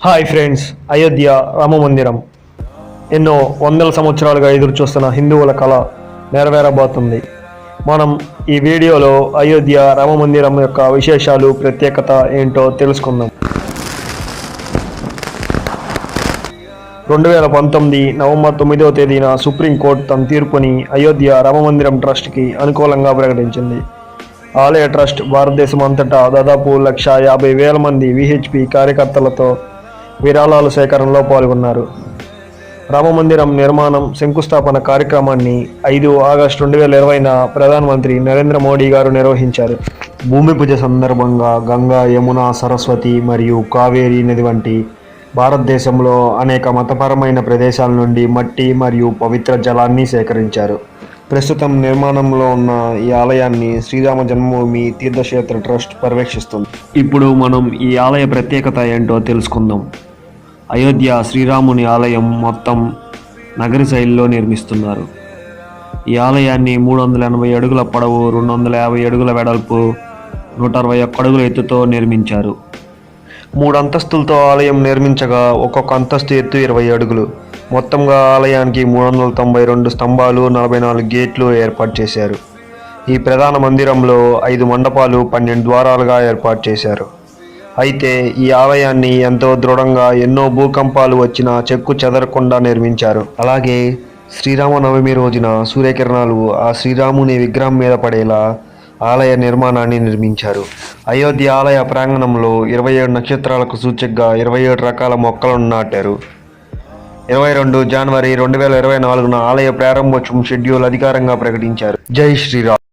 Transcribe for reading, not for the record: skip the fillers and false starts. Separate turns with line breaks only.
Hi friends, Ayodhya Rama మందిరం ఎన్నో వందల సంవత్సరాలుగా ఎదురు చూస్తున్న హిందువుల కళ నెరవేరబోతుంది. మనం ఈ వీడియోలో అయోధ్య రామ మందిరం యొక్క విశేషాలు, ప్రత్యేకత ఏంటో తెలుసుకుందాం. 2019 నవంబర్ 9వ తేదీన సుప్రీంకోర్టు తన తీర్పుని అయోధ్య రామ మందిరం ట్రస్ట్కి అనుకూలంగా ప్రకటించింది. ఆలయ ట్రస్ట్ భారతదేశం అంతటా దాదాపు 150,000 మంది విహెచ్పి కార్యకర్తలతో విరాళాల సేకరణలో పాల్గొన్నారు. రామమందిరం నిర్మాణం శంకుస్థాపన కార్యక్రమాన్ని 5 ఆగస్టు 2020న ప్రధానమంత్రి నరేంద్ర మోడీ గారు నిర్వహించారు. భూమి పూజ సందర్భంగా గంగా, యమున, సరస్వతి మరియు కావేరీ నది వంటి భారతదేశంలో అనేక మతపరమైన ప్రదేశాల నుండి మట్టి మరియు పవిత్ర జలాన్ని సేకరించారు. ప్రస్తుతం నిర్మాణంలో ఉన్న ఈ ఆలయాన్ని శ్రీరామ జన్మభూమి తీర్థక్షేత్ర ట్రస్ట్ పర్యవేక్షిస్తుంది. ఇప్పుడు మనం ఈ ఆలయ ప్రత్యేకత ఏంటో తెలుసుకుందాం. అయోధ్య శ్రీరాముని ఆలయం మొత్తం నగరి శైలిలో నిర్మిస్తున్నారు. ఈ ఆలయాన్ని 380 అడుగుల పొడవు, 250 అడుగుల వెడల్పు, 161 అడుగుల ఎత్తుతో నిర్మించారు. 3 అంతస్తులతో ఆలయం నిర్మించగా ఒక్కొక్క అంతస్తు ఎత్తు 20 అడుగులు. మొత్తంగా ఆలయానికి 392 స్తంభాలు, 44 గేట్లు ఏర్పాటు చేశారు. ఈ ప్రధాన మందిరంలో 5 మండపాలు, 12 ద్వారాలుగా ఏర్పాటు చేశారు. అయితే ఈ ఆలయాన్ని ఎంతో దృఢంగా ఎన్నో భూకంపాలు వచ్చినా చెక్కు చెదరకుండా నిర్మించారు. అలాగే శ్రీరామనవమి రోజున సూర్యకిరణాలు ఆ శ్రీరాముని విగ్రహం మీద పడేలా ఆలయ నిర్మాణాన్ని నిర్మించారు. అయోధ్య ఆలయ ప్రాంగణంలో 27 నక్షత్రాలకు సూచకగా 27 రకాల మొక్కలను నాటారు. 22 జనవరి 2024న ఆలయ ప్రారంభోత్సవం షెడ్యూల్ అధికారంగా ప్రకటించారు. జై శ్రీరామ్.